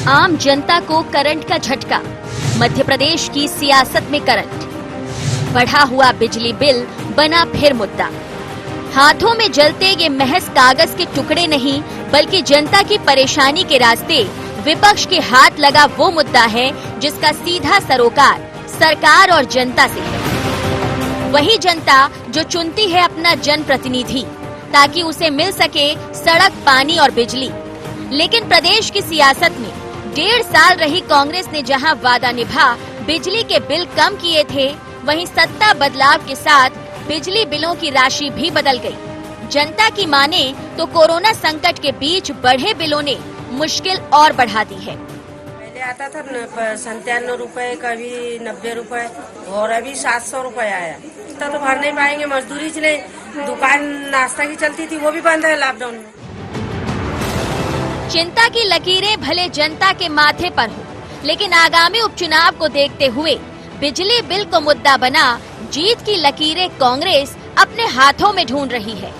आम जनता को करंट का झटका, मध्य प्रदेश की सियासत में करंट। बढ़ा हुआ बिजली बिल बना फिर मुद्दा। हाथों में जलते ये महज कागज के टुकड़े नहीं, बल्कि जनता की परेशानी के रास्ते विपक्ष के हाथ लगा वो मुद्दा है जिसका सीधा सरोकार सरकार और जनता से है। वही जनता जो चुनती है अपना जनप्रतिनिधि ताकि उसे मिल सके सड़क, पानी और बिजली। लेकिन प्रदेश की सियासत में 1.5 साल रही कांग्रेस ने जहां वादा निभा बिजली के बिल कम किए थे, वहीं सत्ता बदलाव के साथ बिजली बिलों की राशि भी बदल गई। जनता की माने तो कोरोना संकट के बीच बढ़े बिलों ने मुश्किल और बढ़ा दी है। पहले आता था 97 रुपए, कभी 90 रुपए और अभी 700 रुपए आया। इतना तो भर नहीं पाएंगे, मजदूरी इसलिए दुकान नाश्ता की चलती थी वो भी बंद है लॉकडाउन में। चिंता की लकीरें भले जनता के माथे पर हो, लेकिन आगामी उपचुनाव को देखते हुए बिजली बिल को मुद्दा बना जीत की लकीरें कांग्रेस अपने हाथों में ढूंढ रही है।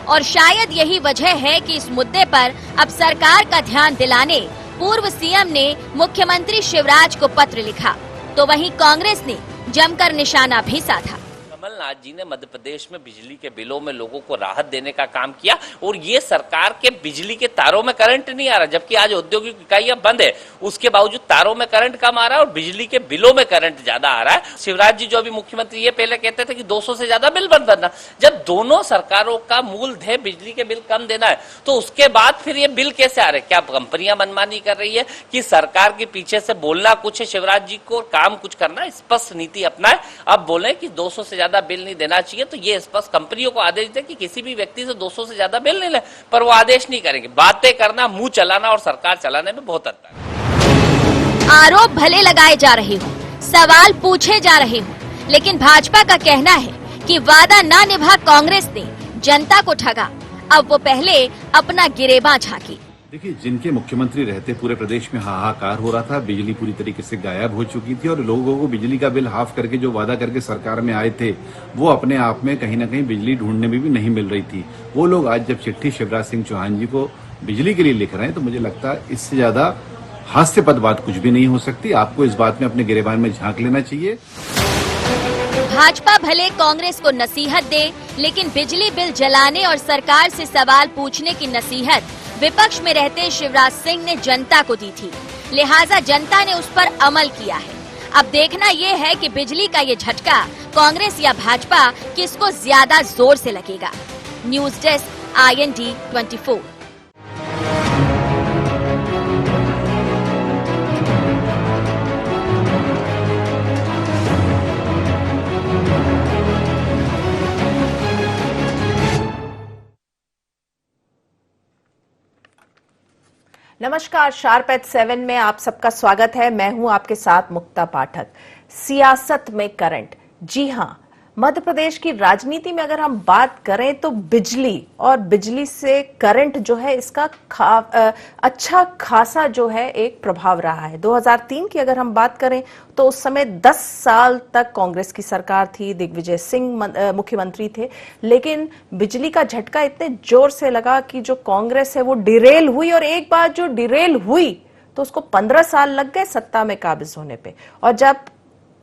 और शायद यही वजह है कि इस मुद्दे पर अब सरकार का ध्यान दिलाने पूर्व सीएम ने मुख्यमंत्री शिवराज को पत्र लिखा, तो वहीं कांग्रेस ने जमकर निशाना भी साधा। कमलनाथ जी ने मध्य प्रदेश में बिजली के बिलों में लोगों को राहत देने का काम किया और ये सरकार के बिजली के तारों में करंट नहीं आ रहा, जबकि आज औद्योगिक इकाइयां बंद है, उसके बावजूद तारों में करंट कम आ रहा है और बिजली के बिलों में करंट ज्यादा आ रहा है। शिवराज जी जो अभी मुख्यमंत्री ये पहले कहते थे कि 200 से ज्यादा बिल बंद करना। जब दोनों सरकारों का मूल ध्येय बिजली के बिल कम देना है तो उसके बाद फिर ये बिल कैसे आ रहे? क्या कंपनियां मनमानी कर रही है कि सरकार के पीछे से बोलना कुछ है शिवराज जी को, काम कुछ करना, स्पष्ट नीति अपनाए। अब बोले कि 200 से ज्यादा बिल नहीं देना चाहिए तो ये स्पष्ट कंपनियों को आदेश दे कि किसी भी व्यक्ति से 200 से ज्यादा बिल नहीं ले, पर वो आदेश नहीं करेंगे। बातें करना, मुंह चलाना और सरकार चलाने में बहुत अंतर है। आरोप भले लगाए जा रहे हो, सवाल पूछे जा रहे हो, लेकिन भाजपा का कहना है कि वादा ना निभा कांग्रेस ने जनता को ठगा। अब वो पहले अपना गिरेबां झांकी। देखिए, जिनके मुख्यमंत्री रहते पूरे प्रदेश में हाहाकार हो रहा था, बिजली पूरी तरीके से गायब हो चुकी थी और लोगों को बिजली का बिल हाफ करके जो वादा करके सरकार में आए थे वो अपने आप में कहीं ना कहीं बिजली ढूंढने में भी नहीं मिल रही थी। वो लोग आज जब चिट्ठी शिवराज सिंह चौहान जी को बिजली के लिए लिख रहे हैं तो मुझे लगता है इससे ज्यादा हास्यास्पद बात कुछ भी नहीं हो सकती। आपको इस बात में अपने गिरेबान में झांक लेना चाहिए। भाजपा भले कांग्रेस को नसीहत दे, लेकिन बिजली बिल जलाने और सरकार से सवाल पूछने की नसीहत विपक्ष में रहते शिवराज सिंह ने जनता को दी थी, लिहाजा जनता ने उस पर अमल किया है। अब देखना ये है कि बिजली का ये झटका कांग्रेस या भाजपा किसको ज्यादा जोर से लगेगा। News desk, IND 24। नमस्कार, शार्प एट 7 में आप सबका स्वागत है। मैं हूं आपके साथ मुक्ता पाठक। सियासत में करंट, जी हां, मध्य प्रदेश की राजनीति में अगर हम बात करें तो बिजली और बिजली से करंट जो है इसका अच्छा खासा जो है एक प्रभाव रहा है। 2003 की अगर हम बात करें तो उस समय 10 साल तक कांग्रेस की सरकार थी, दिग्विजय सिंह मुख्यमंत्री थे, लेकिन बिजली का झटका इतने जोर से लगा कि जो कांग्रेस है वो डिरेल हुई और एक बार जो डिरेल हुई तो उसको 15 साल लग गए सत्ता में काबिज होने पे। और जब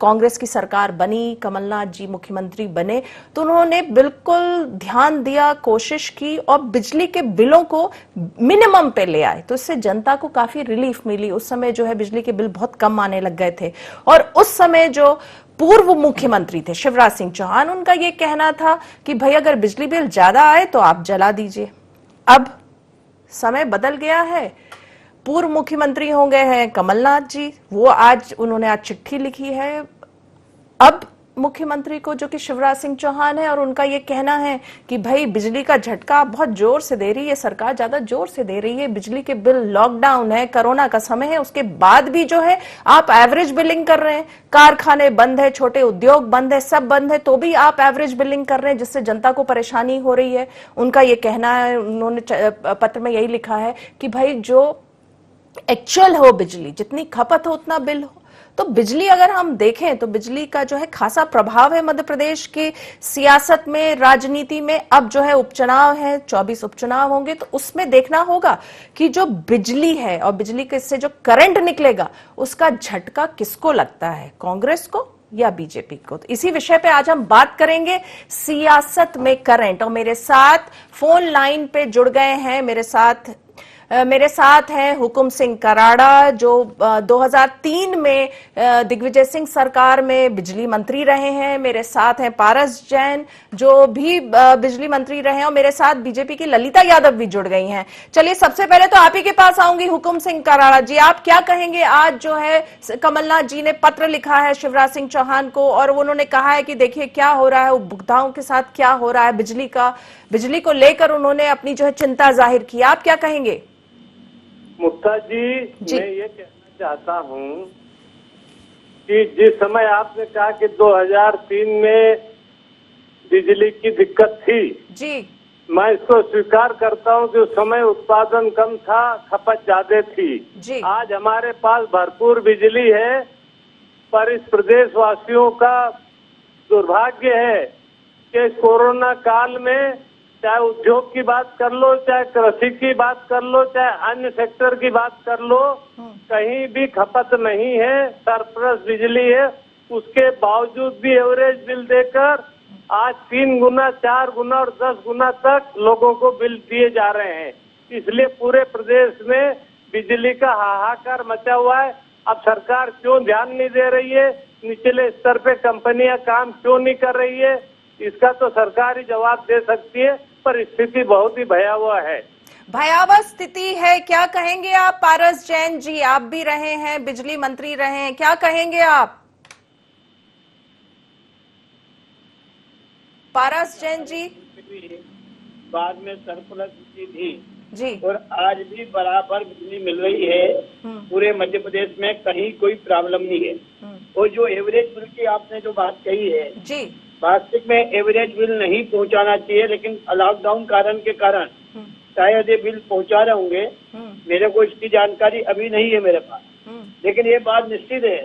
कांग्रेस की सरकार बनी, कमलनाथ जी मुख्यमंत्री बने, तो उन्होंने बिल्कुल ध्यान दिया, कोशिश की और बिजली के बिलों को मिनिमम पे ले आए, तो इससे जनता को काफी रिलीफ मिली। उस समय जो है बिजली के बिल बहुत कम आने लग गए थे और उस समय जो पूर्व मुख्यमंत्री थे शिवराज सिंह चौहान, उनका यह कहना था कि भाई अगर बिजली बिल ज्यादा आए तो आप जला दीजिए। अब समय बदल गया है, पूर्व मुख्यमंत्री हो गए हैं कमलनाथ जी, उन्होंने आज चिट्ठी लिखी है अब मुख्यमंत्री को जो कि शिवराज सिंह चौहान है, और उनका ये कहना है कि भाई बिजली का झटका आप बहुत जोर से दे रही है सरकार, ज्यादा जोर से दे रही है, बिजली के बिल, लॉकडाउन है, कोरोना का समय है, उसके बाद भी जो है आप एवरेज बिलिंग कर रहे हैं, कारखाने बंद है, छोटे उद्योग बंद है, सब बंद है, तो भी आप एवरेज बिलिंग कर रहे हैं जिससे जनता को परेशानी हो रही है। उनका ये कहना है, उन्होंने पत्र में यही लिखा है कि भाई जो एक्चुअल हो बिजली, जितनी खपत हो उतना बिल हो, तो बिजली अगर हम देखें तो बिजली का जो है खासा प्रभाव है मध्य प्रदेश की सियासत में, राजनीति में। अब जो है उपचुनाव है, 24 उपचुनाव होंगे, तो उसमें देखना होगा कि जो बिजली है और बिजली के से जो करंट निकलेगा उसका झटका किसको लगता है, कांग्रेस को या बीजेपी को। तो इसी विषय पे आज हम बात करेंगे, सियासत में करंट। और मेरे साथ फोन लाइन पे जुड़ गए हैं, मेरे साथ हैं हुकुम सिंह कराड़ा, जो 2003 में दिग्विजय सिंह सरकार में बिजली मंत्री रहे हैं। मेरे साथ हैं पारस जैन, जो भी बिजली मंत्री रहे हैं, और मेरे साथ बीजेपी की ललिता यादव भी जुड़ गई हैं। चलिए, सबसे पहले तो आप ही के पास आऊंगी, हुकुम सिंह कराड़ा जी, आप क्या कहेंगे? आज जो है कमलनाथ जी ने पत्र लिखा है शिवराज सिंह चौहान को, और उन्होंने कहा है कि देखिए क्या हो रहा है, उपभोक्ताओं के साथ क्या हो रहा है, बिजली को लेकर उन्होंने अपनी जो है चिंता जाहिर की। आप क्या कहेंगे? मुक्ता जी, मैं ये कहना चाहता हूँ कि जिस समय आपने कहा कि 2003 में बिजली की दिक्कत थी जी, मैं इसको स्वीकार करता हूँ कि उस समय उत्पादन कम था, खपत ज्यादा थी जी। आज हमारे पास भरपूर बिजली है, पर इस प्रदेशवासियों का दुर्भाग्य है कि कोरोना काल में चाहे उद्योग की बात कर लो, चाहे कृषि की बात कर लो, चाहे अन्य सेक्टर की बात कर लो, कहीं भी खपत नहीं है, सरप्लस बिजली है। उसके बावजूद भी एवरेज बिल देकर आज 3 गुना, 4 गुना और 10 गुना तक लोगों को बिल दिए जा रहे हैं। इसलिए पूरे प्रदेश में बिजली का हाहाकार मचा हुआ है। अब सरकार क्यों ध्यान नहीं दे रही है, निचले स्तर पे कंपनियां काम क्यों नहीं कर रही है, इसका तो सरकार ही जवाब दे सकती है, पर स्थिति बहुत ही भयावह है। भयावह स्थिति है, क्या कहेंगे आप? पारस जैन जी, आप भी रहे हैं, बिजली मंत्री रहे हैं, क्या कहेंगे आप? पारस जैन जी। बाद में सरप्लस बिजली थी जी, और आज भी बराबर बिजली मिल रही है। पूरे मध्य प्रदेश में कहीं कोई प्रॉब्लम नहीं है। और जो एवरेज बिल की आपने जो बात कही है जी, वास्तविक में एवरेज बिल नहीं पहुंचाना चाहिए, लेकिन लॉकडाउन कारण के कारण शायद ये बिल पहुंचा रहे होंगे। मेरे को इसकी जानकारी अभी नहीं है मेरे पास, लेकिन ये बात निश्चित है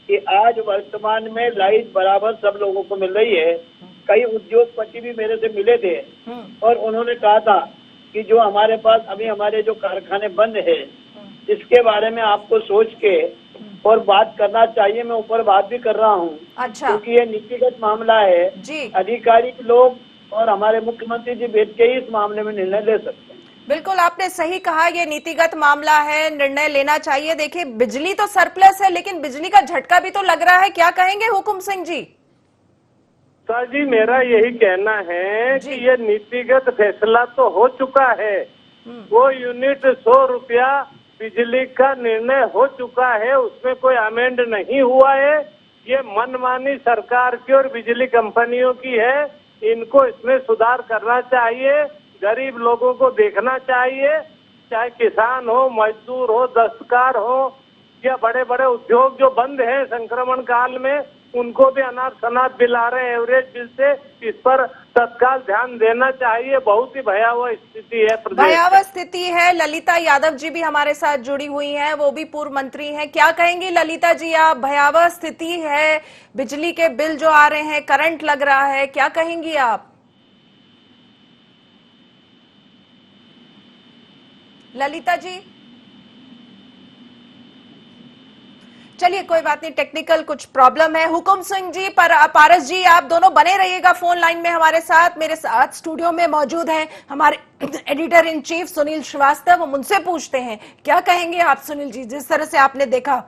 कि आज वर्तमान में लाइट बराबर सब लोगों को मिल रही है। कई उद्योगपति भी मेरे से मिले थे और उन्होंने कहा था कि जो हमारे पास अभी हमारे जो कारखाने बंद है, इसके बारे में आपको सोच के और बात करना चाहिए। मैं ऊपर बात भी कर रहा हूँ, अच्छा, क्योंकि ये नीतिगत मामला है जी। अधिकारी लोग और हमारे मुख्यमंत्री जी बैठ के ही इस मामले में निर्णय ले सकते हैं। बिल्कुल आपने सही कहा, ये नीतिगत मामला है, निर्णय लेना चाहिए। देखिए, बिजली तो सरप्लस है, लेकिन बिजली का झटका भी तो लग रहा है, क्या कहेंगे हुकुम सिंह जी? सर जी, मेरा यही कहना है कि ये नीतिगत फैसला तो हो चुका है। वो यूनिट 100 रुपया बिजली का निर्णय हो चुका है, उसमें कोई अमेंड नहीं हुआ है। ये मनमानी सरकार की और बिजली कंपनियों की है, इनको इसमें सुधार करना चाहिए। गरीब लोगों को देखना चाहिए, चाहे किसान हो, मजदूर हो, दस्तकार हो या बड़े बड़े उद्योग जो बंद हैं संक्रमण काल में, उनको भी अनाप शनाप बिल आ रहे हैं एवरेज बिल से। इस पर तत्काल ध्यान देना चाहिए। बहुत ही भयावह स्थिति है प्रदेश, भयावह स्थिति है। ललिता यादव जी भी हमारे साथ जुड़ी हुई हैं, वो भी पूर्व मंत्री हैं। क्या कहेंगी ललिता जी आप? भयावह स्थिति है, बिजली के बिल जो आ रहे हैं, करंट लग रहा है, क्या कहेंगी आप? ललिता जी, चलिए कोई बात नहीं, टेक्निकल कुछ प्रॉब्लम है। हुकुम सिंह जी, पारस जी, आप दोनों बने रहिएगा फोन लाइन में हमारे साथ। मेरे साथ स्टूडियो में मौजूद हैं हमारे editor in chief Sunil Srivastava, हम उनसे पूछते हैं क्या कहेंगे आप सुनील जी, जिस तरह से आपने देखा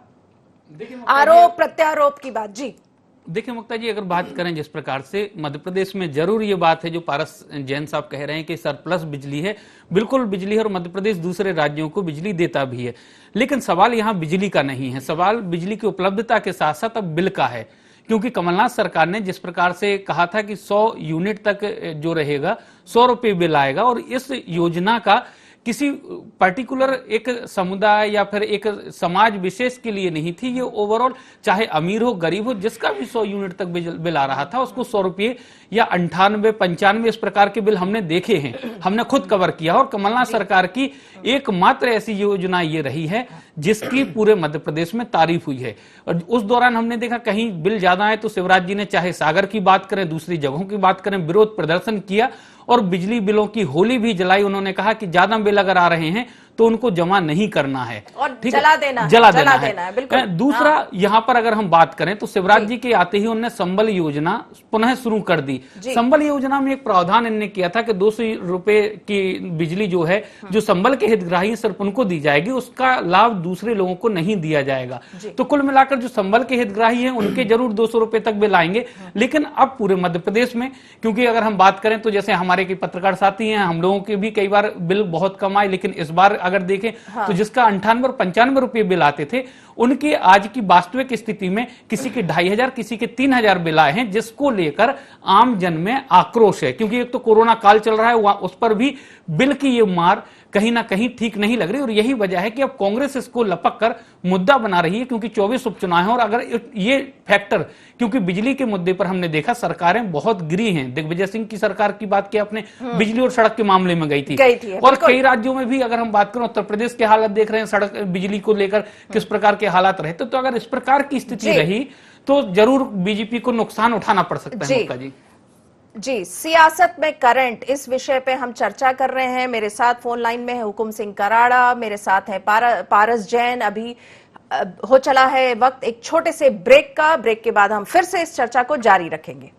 आरोप प्रत्यारोप की बात। जी देखिए मुक्ता जी, अगर बात करें जिस प्रकार से मध्य प्रदेश में जरूर ये बात है जो पारस जैन साहब कह रहे हैं कि सरप्लस बिजली है, बिल्कुल बिजली है और मध्य प्रदेश दूसरे राज्यों को बिजली देता भी है। लेकिन सवाल यहाँ बिजली का नहीं है, सवाल बिजली की उपलब्धता के साथ साथ अब बिल का है। क्योंकि कमलनाथ सरकार ने जिस प्रकार से कहा था कि 100 यूनिट तक जो रहेगा 100 रुपये बिल आएगा, और इस योजना का किसी पर्टिकुलर एक समुदाय या फिर एक समाज विशेष के लिए नहीं थी। ये ओवरऑल चाहे अमीर हो गरीब हो, जिसका भी 100 यूनिट तक बिल आ रहा था उसको 100 रुपये या 98, 95 इस प्रकार के बिल हमने देखे हैं, हमने खुद कवर किया। और कमलनाथ सरकार की एकमात्र ऐसी योजना ये रही है जिसकी पूरे मध्य प्रदेश में तारीफ हुई है। और उस दौरान हमने देखा कहीं बिल ज्यादा है तो शिवराज जी ने चाहे सागर की बात करें, दूसरी जगहों की बात करें, विरोध प्रदर्शन किया और बिजली बिलों की होली भी जलाई। उन्होंने कहा कि ज्यादा बिल अगर आ रहे हैं तो उनको जमा नहीं करना है और ठीक जला देना है। बिल्कुल। दूसरा यहाँ पर अगर हम बात करें तो शिवराज जी के आते ही उन्होंने संबल योजना पुनः शुरू कर दी। संबल योजना में एक प्रावधान इन्होंने किया था कि 200 रुपए की बिजली जो है जो संबल के हितग्राही सिर्फ उनको दी जाएगी, उसका लाभ दूसरे लोगों को नहीं दिया जाएगा। तो कुल मिलाकर जो संबल के हितग्राही हैं उनके जरूर 200 रुपए तक बिल आएंगे। लेकिन अब पूरे मध्य प्रदेश में, क्योंकि अगर हम बात करें तो जैसे हमारे के पत्रकार साथी हैं, हम लोगों के भी कई बार बिल बहुत कम आए, लेकिन इस बार अगर देखें तो जिसका 98 और 95 रुपए बिल आते थे उनके आज की वास्तविक स्थिति में किसी के 2500 किसी के 3000 बिल आए हैं, जिसको लेकर आम जन में आक्रोश है। क्योंकि एक तो कोरोना काल चल रहा है, उस पर भी बिल की ये मार कहीं ना कहीं ठीक नहीं लग रही। और यही वजह है कि अब कांग्रेस इसको लपक कर मुद्दा बना रही है, क्योंकि 24 उपचुनाव हैं। और अगर ये फैक्टर, क्योंकि बिजली के मुद्दे पर हमने देखा सरकारें बहुत गिरी हैं। दिग्विजय सिंह की सरकार की बात की आपने, बिजली और सड़क के मामले में गई थी। और कई राज्यों में भी अगर हम बात करें, उत्तर प्रदेश के हालत देख रहे हैं, सड़क बिजली को लेकर किस प्रकार के हालात रहे। तो अगर इस प्रकार की स्थिति रही तो जरूर बीजेपी को नुकसान उठाना पड़ सकता है। जी, सियासत में करंट, इस विषय पे हम चर्चा कर रहे हैं। मेरे साथ फोन लाइन में है हुकुम सिंह कराड़ा, मेरे साथ है पारस जैन। अभी हो चला है वक्त एक छोटे से ब्रेक का। ब्रेक के बाद हम फिर से इस चर्चा को जारी रखेंगे।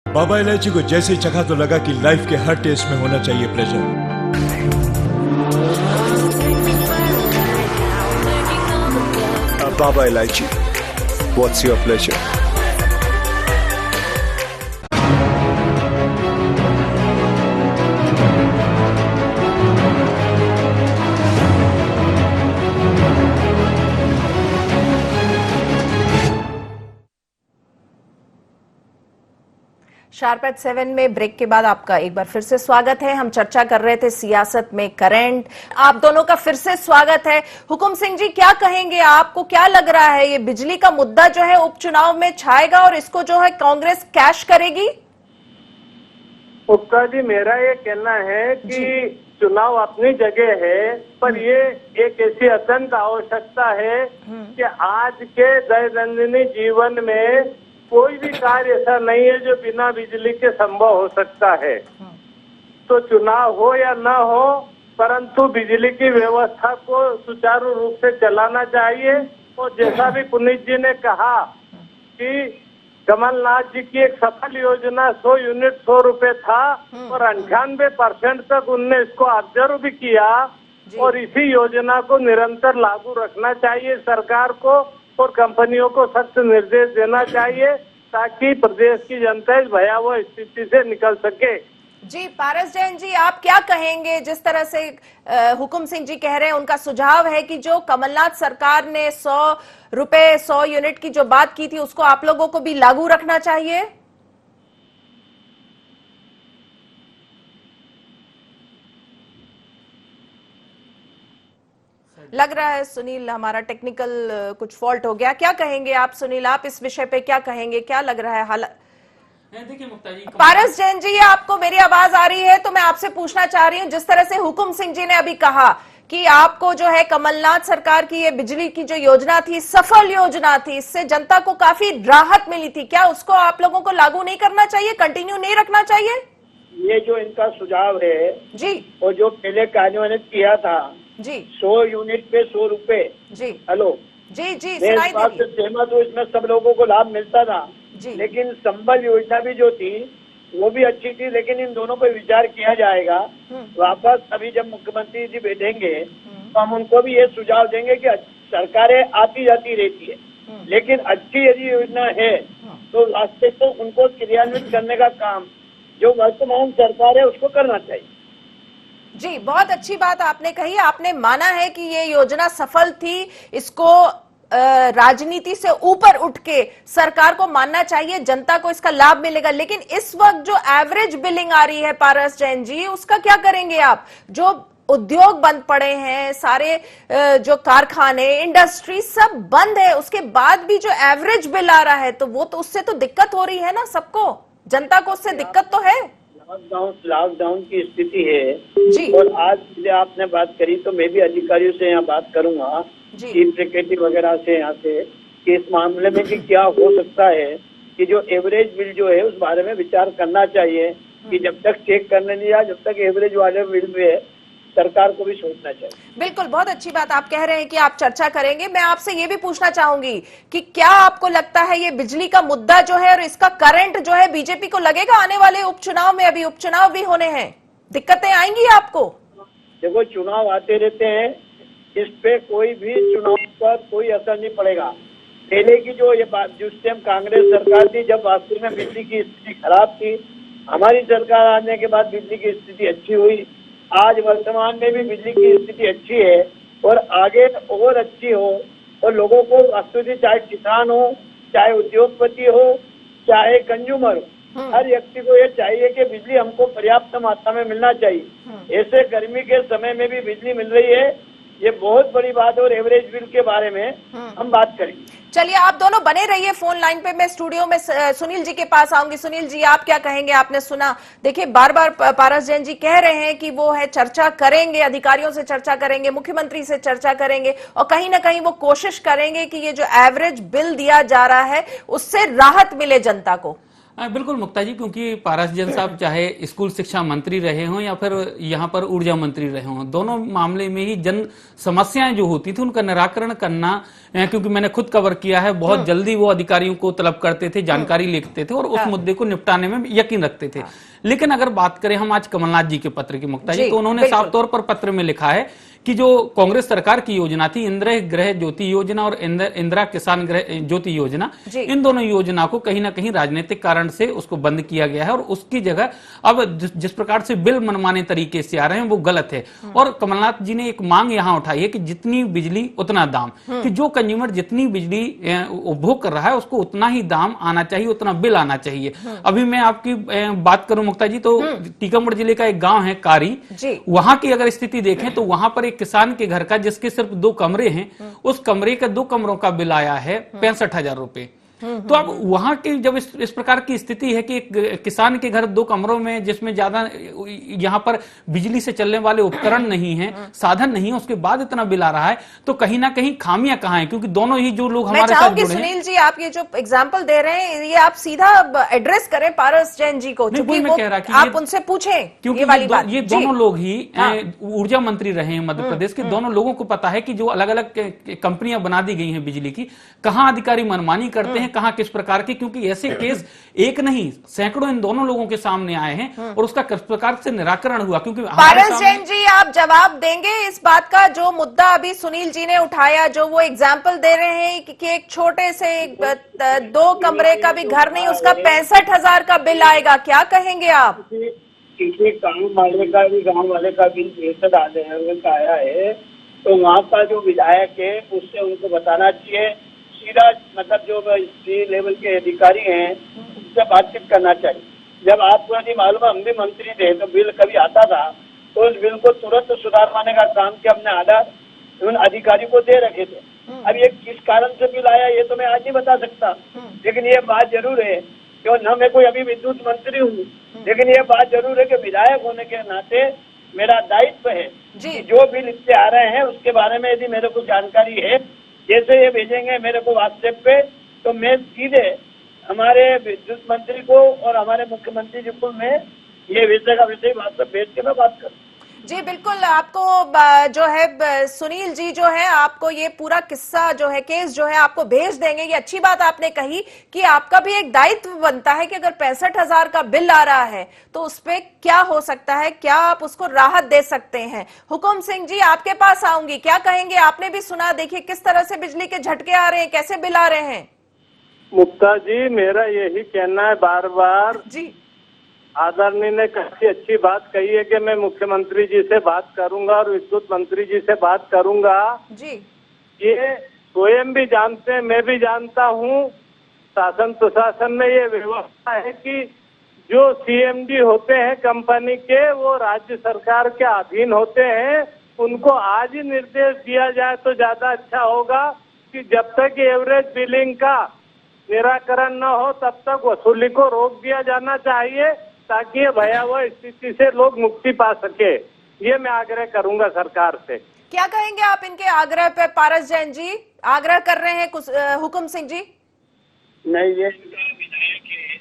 बाबा इलायची को जैसे चखा तो लगा कि लाइफ के हर टेस्ट में होना चाहिए प्लेजर। बाबा इलायची, what's your pleasure? Sharp eight 7 में ब्रेक के बाद आपका एक बार फिर से स्वागत है। हम चर्चा कर रहे थे सियासत में करंट। आप दोनों का फिर से स्वागत है। हुकुम सिंह जी, क्या कहेंगे, आपको क्या लग रहा है ये बिजली का मुद्दा जो है उपचुनाव में छाएगा और इसको जो है कांग्रेस कैश करेगी? उपका जी, मेरा ये कहना है कि चुनाव अपनी जगह है, पर ये एक ऐसी अत्यंत आवश्यकता है कि आज के दैनंदिन जीवन में कोई भी कार्य ऐसा नहीं है जो बिना बिजली के संभव हो सकता है। तो चुनाव हो या ना हो, परंतु बिजली की व्यवस्था को सुचारू रूप से चलाना चाहिए। और जैसा भी पुनीत जी ने कहा कि कमलनाथ जी की एक सफल योजना 100 यूनिट 100 रुपए था और 98% तक उनने इसको ऑब्जर्व भी किया। और इसी योजना को निरंतर लागू रखना चाहिए सरकार को और कंपनियों को सख्त निर्देश देना चाहिए ताकि प्रदेश की जनता इस भयावह स्थिति से निकल सके। जी, पारस जैन जी, आप क्या कहेंगे? जिस तरह से हुकुम सिंह जी कह रहे हैं, उनका सुझाव है कि जो कमलनाथ सरकार ने 100 रुपए 100 यूनिट की जो बात की थी उसको आप लोगों को भी लागू रखना चाहिए। लग रहा है सुनील हमारा टेक्निकल कुछ फॉल्ट हो गया। क्या कहेंगे आप सुनील, आप इस विषय पे क्या कहेंगे, क्या लग रहा है हालत? देखिए मुक्ता जी, पारस जैन जी, आपको मेरी आवाज आ रही है? तो मैं आपसे पूछना चाह रही हूँ, जिस तरह से हुकुम सिंह जी ने अभी कहा कि आपको जो है कमलनाथ सरकार की ये बिजली की जो योजना थी सफल योजना थी, इससे जनता को काफी राहत मिली थी, क्या उसको आप लोगों को लागू नहीं करना चाहिए, कंटिन्यू नहीं रखना चाहिए? ये जो इनका सुझाव है जी, और जो पहले कार्यान्वित किया था जी, 100 यूनिट पे 100 रुपए। जी, हेलो जी जी, मैं इस बात से सहमत हूँ, इसमें सब लोगों को लाभ मिलता था। लेकिन संबल योजना भी जो थी वो भी अच्छी थी, लेकिन इन दोनों पर विचार किया जाएगा वापस। अभी जब मुख्यमंत्री जी बैठेंगे तो हम उनको भी ये सुझाव देंगे कि सरकारें आती जाती रहती है, लेकिन अच्छी यदि योजना है तो वास्तव तो उनको क्रियान्वित करने का काम जो वर्तमान सरकार है उसको करना चाहिए। जी, बहुत अच्छी बात आपने कही। आपने माना है कि ये योजना सफल थी, इसको राजनीति से ऊपर उठ के सरकार को मानना चाहिए, जनता को इसका लाभ मिलेगा। लेकिन इस वक्त जो एवरेज बिलिंग आ रही है पारस जैन जी, उसका क्या करेंगे आप? जो उद्योग बंद पड़े हैं, सारे जो कारखाने, इंडस्ट्री सब बंद है, उसके बाद भी जो एवरेज बिल आ रहा है, तो वो तो उससे तो दिक्कत हो रही है ना सबको, जनता को उससे दिक्कत तो है। लॉकडाउन की स्थिति है जी। और आज आपने बात करी तो मैं भी अधिकारियों से यहाँ बात करूंगा, चीफ सेक्रेटरी वगैरह से यहाँ से, कि इस मामले में कि क्या हो सकता है कि जो एवरेज बिल जो है उस बारे में विचार करना चाहिए कि जब तक चेक करने नहीं आया, जब तक एवरेज वाले बिल में सरकार को भी सोचना चाहिए। बिल्कुल, बहुत अच्छी बात आप कह रहे हैं कि आप चर्चा करेंगे। मैं आपसे ये भी पूछना चाहूंगी कि क्या आपको लगता है ये बिजली का मुद्दा जो है और इसका करंट जो है बीजेपी को लगेगा आने वाले उपचुनाव में? अभी उपचुनाव भी होने हैं, दिक्कतें आएंगी आपको? देखो, चुनाव आते रहते हैं, इस पे कोई भी चुनाव पर कोई असर नहीं पड़ेगा। पहले की जो ये बात, जिस टाइम कांग्रेस सरकार थी, जब वास्तव में बिजली की स्थिति खराब थी, हमारी सरकार आने के बाद बिजली की स्थिति अच्छी हुई। आज वर्तमान में भी बिजली की स्थिति अच्छी है और आगे और अच्छी हो, और लोगों को वास्तविक, चाहे किसान हो, चाहे उद्योगपति हो, चाहे कंज्यूमर हो, हर व्यक्ति को ये चाहिए कि बिजली हमको पर्याप्त मात्रा में मिलना चाहिए। ऐसे गर्मी के समय में भी बिजली मिल रही है, ये बहुत बड़ी बात है। और एवरेज बिल के बारे में हम बात करेंगे। चलिए, आप दोनों बने रहिए फोन लाइन पे। मैं स्टूडियो में सुनील जी के पास आऊंगी। सुनील जी, आप क्या कहेंगे? आपने सुना, देखिए बार बार पारस जैन जी कह रहे हैं कि वो है चर्चा करेंगे, अधिकारियों से चर्चा करेंगे, मुख्यमंत्री से चर्चा करेंगे, और कहीं ना कहीं वो कोशिश करेंगे कि ये जो एवरेज बिल दिया जा रहा है उससे राहत मिले जनता को। बिल्कुल मुक्ता जी, क्योंकि पारस जैन साहब चाहे स्कूल शिक्षा मंत्री रहे हों या फिर यहाँ पर ऊर्जा मंत्री रहे हों, दोनों मामले में ही जन समस्याएं जो होती थी उनका निराकरण करना, क्योंकि मैंने खुद कवर किया है, बहुत जल्दी वो अधिकारियों को तलब करते थे, जानकारी लिखते थे और उस मुद्दे को निपटाने में यकीन रखते थे। लेकिन अगर बात करें हम आज कमलनाथ जी के पत्र की मुक्ता जी, तो उन्होंने साफ तौर पर पत्र में लिखा है कि जो कांग्रेस सरकार की योजना थी, इंदिरा गृह ज्योति योजना और इंदिरा किसान गृह ज्योति योजना, इन दोनों योजना को कहीं ना कहीं राजनीतिक कारण से उसको बंद किया गया है और उसकी जगह अब जिस प्रकार से बिल मनमाने तरीके से आ रहे हैं वो गलत है। और कमलनाथ जी ने एक मांग यहां उठाई है कि जितनी बिजली उतना दाम, कि जो कंज्यूमर जितनी बिजली उपभोग कर रहा है उसको उतना ही दाम आना चाहिए, उतना बिल आना चाहिए। अभी मैं आपकी बात करूं मुक्ता जी, तो टीकमगढ़ जिले का एक गांव है कारी, वहां की अगर स्थिति देखें तो वहां पर किसान के घर का, जिसके सिर्फ 2 कमरे हैं, उस कमरे का 2 कमरों का बिल आया है 65,000 रुपए। तो अब वहां की जब इस प्रकार की स्थिति है कि किसान के घर 2 कमरों में, जिसमें ज्यादा यहां पर बिजली से चलने वाले उपकरण नहीं है, साधन नहीं है, उसके बाद इतना बिल आ रहा है, तो कहीं ना कहीं खामियां कहां हैं? क्योंकि दोनों ही जो लोग हमारे साथ जुड़े हैं। सुनील जी, आप ये जो एग्जाम्पल दे रहे हैं, ये आप सीधा एड्रेस करें पारस जैन जी को, आप उनसे पूछें, क्योंकि ये दोनों लोग ही ऊर्जा मंत्री रहे हैं मध्य प्रदेश के। दोनों लोगों को पता है कि जो अलग अलग कंपनियां बना दी गई हैं बिजली की, कहां अधिकारी मनमानी करते हैं, कहां किस प्रकार के, क्योंकि ऐसे केस एक नहीं सैकड़ों इन दोनों लोगों के सामने आए हैं और उसका किस प्रकार से निराकरण हुआ। क्योंकि पारस जैन जी, आप जवाब देंगे इस बात का, जो मुद्दा अभी सुनील जी ने उठाया, जो वो एग्जाम्पल दे रहे हैं कि एक छोटे से 2 कमरे का भी घर नहीं, उसका 65,000 का बिल आएगा, क्या कहेंगे आप? किसी गाँव वाले का बिल आया है, तो वहाँ का जो विधायक है उससे उनको बताना चाहिए, सीधा मतलब जो सी लेवल के अधिकारी हैं उससे बातचीत करना चाहिए। जब आपको यदि मालूम है, हम भी मंत्री थे तो बिल कभी आता था तो उस बिल को तुरंत सुधारवाने का काम किया, हमने आधार उन अधिकारी को दे रखे थे। अब ये किस कारण से बिल आया ये तो मैं आज नहीं बता सकता, लेकिन ये बात जरूर है, क्यों न मैं कोई अभी विद्युत मंत्री हूँ, लेकिन ये बात जरूर है कि विधायक होने के नाते मेरा दायित्व है कि जो बिल इससे आ रहे हैं उसके बारे में यदि मेरे को जानकारी है, जैसे ये भेजेंगे मेरे को व्हाट्सएप पे, तो मैं सीधे हमारे विद्युत मंत्री को और हमारे मुख्यमंत्री जी को मैं ये विषय का विषय व्हाट्सएप भेज के मैं बात करूँ। जी बिल्कुल, आपको जो है सुनील जी जो है आपको ये पूरा किस्सा जो है, केस जो है आपको भेज देंगे। ये अच्छी बात आपने कही कि आपका भी एक दायित्व बनता है कि अगर 65,000 का बिल आ रहा है तो उस पे क्या हो सकता है, क्या आप उसको राहत दे सकते हैं। हुकुम सिंह जी, आपके पास आऊंगी, क्या कहेंगे? आपने भी सुना, देखिए किस तरह से बिजली के झटके आ रहे हैं, कैसे बिल आ रहे हैं। मुक्ता जी, मेरा यही कहना है बार बार जी आदरणीय ने काफी अच्छी बात कही है कि मैं मुख्यमंत्री जी से बात करूंगा और विद्युत मंत्री जी से बात करूंगा। जी, ये स्वयं भी जानते हैं, मैं भी जानता हूँ, शासन प्रशासन में ये व्यवस्था है कि जो सीएमडी होते हैं कंपनी के, वो राज्य सरकार के अधीन होते हैं। उनको आज ही निर्देश दिया जाए तो ज्यादा अच्छा होगा कि जब तक एवरेज बिलिंग का निराकरण न हो तब तक वसूली को रोक दिया जाना चाहिए, ताकि ये भयावह स्थिति से लोग मुक्ति पा सके। ये मैं आग्रह करूंगा सरकार से। क्या कहेंगे आप इनके आग्रह पे? पारस जैन जी आग्रह कर रहे हैं कुछ, हुकुम सिंह जी। नहीं, ये इनका विधायक है,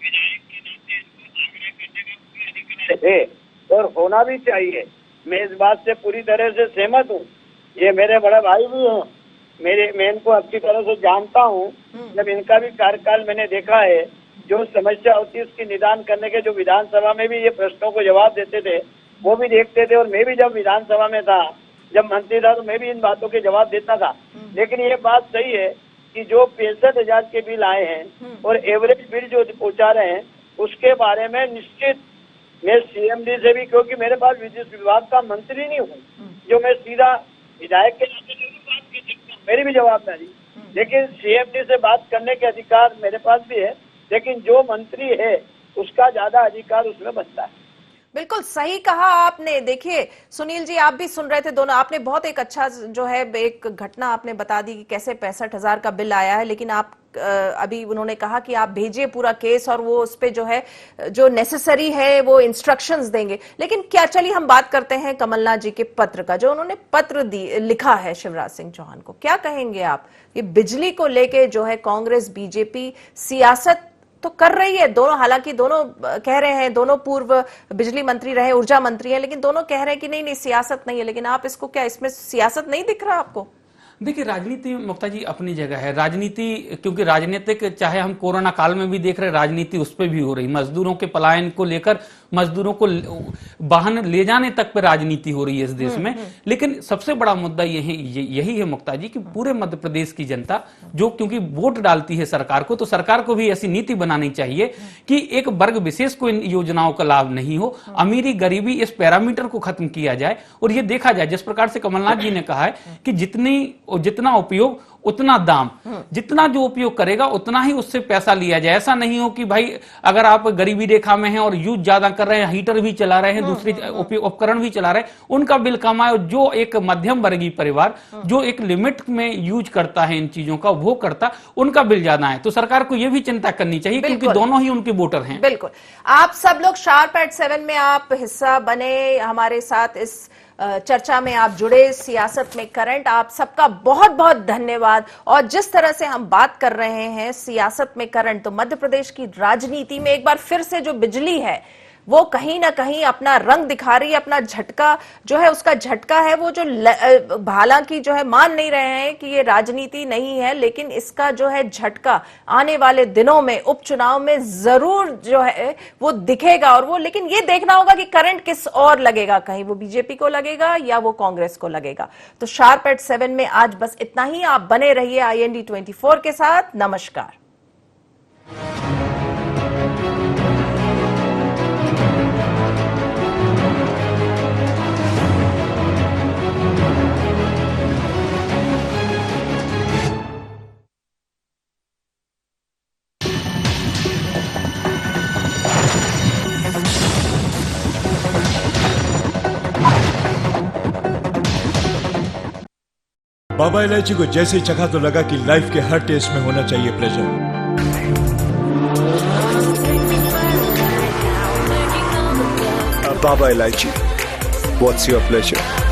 विधायक के नाते इनको आग्रह करने का कोई अधिकार है और होना भी चाहिए। मैं इस बात से पूरी तरह से सहमत हूँ। ये मेरे बड़े भाई भी हैं, मैं इनको अच्छी तरह से जानता हूँ। जब इनका भी कार्यकाल मैंने देखा है, जो समस्या होती है उसकी निदान करने के, जो विधानसभा में भी ये प्रश्नों को जवाब देते थे वो भी देखते थे। और मैं भी जब विधानसभा में था, जब मंत्री था, तो मैं भी इन बातों के जवाब देता था। लेकिन ये बात सही है कि जो 65,000 के बिल आए हैं और एवरेज बिल जो पहुंचा रहे हैं, उसके बारे में निश्चित मैं सीएमडी से भी, क्योंकि मेरे पास विद्युत विभाग का मंत्री नहीं हूँ, जो मैं सीधा विधायक के नाते जरूर बात कर सकता हूँ, मेरी भी जवाबदारी, लेकिन सीएमडी से बात करने के अधिकार मेरे पास भी है। लेकिन जो मंत्री है उसका ज्यादा अधिकार उसमें बनता है। बिल्कुल सही कहा आपने। देखिए सुनील जी, आप भी सुन रहे थे दोनों, आपने बहुत एक अच्छा जो है एक घटना आपने बता दी कि कैसे 65,000 का बिल आया है, लेकिन आप अभी उन्होंने कहा कि आप भेजिए पूरा केस और वो उस पे जो है जो नेसेसरी है वो इंस्ट्रक्शंस देंगे। लेकिन क्या, चलिए हम बात करते हैं कमलनाथ जी के पत्र का, जो उन्होंने पत्र लिखा है शिवराज सिंह चौहान को। क्या कहेंगे आप? ये बिजली को लेके जो है कांग्रेस बीजेपी सियासत तो कर रही है, दोनों, हालांकि दोनों कह रहे हैं, दोनों पूर्व बिजली मंत्री रहे, ऊर्जा मंत्री हैं, लेकिन दोनों कह रहे हैं कि नहीं नहीं सियासत नहीं है। लेकिन आप इसको, क्या इसमें सियासत नहीं दिख रहा आपको? देखिए, राजनीति मुक्ता जी अपनी जगह है। राजनीति, क्योंकि राजनीतिक, चाहे हम कोरोना काल में भी देख रहे, राजनीति उस पर भी हो रही, मजदूरों के पलायन को लेकर, मजदूरों को वाहन ले जाने तक पे राजनीति हो रही है इस देश में। लेकिन सबसे बड़ा मुद्दा यही है मुक्ता जी कि पूरे मध्य प्रदेश की जनता जो, क्योंकि वोट डालती है सरकार को, तो सरकार को भी ऐसी नीति बनानी चाहिए कि एक वर्ग विशेष को इन योजनाओं का लाभ नहीं हो, अमीरी गरीबी इस पैरामीटर को खत्म किया जाए और ये देखा जाए, जिस प्रकार से कमलनाथ जी ने कहा है कि जितना उपयोग उतना दाम, जितना जो उपयोग करेगा उतना ही उससे पैसा लिया जाए। ऐसा नहीं हो कि भाई अगर आप गरीबी रेखा में हैं और यूज ज्यादा कर रहे हैं, हीटर भी चला रहे हैं, दूसरे उपकरण भी चला रहे हैं, उनका बिल कम आए। जो एक मध्यम वर्गीय परिवार जो एक लिमिट में यूज करता है इन चीजों का, वो करता, उनका बिल ज्यादा है। तो सरकार को यह भी चिंता करनी चाहिए, क्योंकि दोनों ही उनके वोटर हैं। बिल्कुल। आप सब लोग शार्प@7 में आप हिस्सा बने, हमारे साथ इस चर्चा में आप जुड़े, सियासत में करंट, आप सबका बहुत बहुत धन्यवाद। और जिस तरह से हम बात कर रहे हैं सियासत में करंट, तो मध्य प्रदेश की राजनीति में एक बार फिर से जो बिजली है वो कहीं ना कहीं अपना रंग दिखा रही है, अपना झटका जो है, उसका झटका है वो जो, हालांकि जो है मान नहीं रहे हैं कि ये राजनीति नहीं है, लेकिन इसका जो है झटका आने वाले दिनों में उपचुनाव में जरूर जो है वो दिखेगा। और वो, लेकिन ये देखना होगा कि करंट किस और लगेगा, कहीं वो बीजेपी को लगेगा या वो कांग्रेस को लगेगा। तो शार्प@7 में आज बस इतना ही। आप बने रहिए IND 24 के साथ। नमस्कार। बाबा इलायची को जैसे चखा तो लगा कि लाइफ के हर टेस्ट में होना चाहिए pleasure. Baba Ilaichi, what's your pleasure?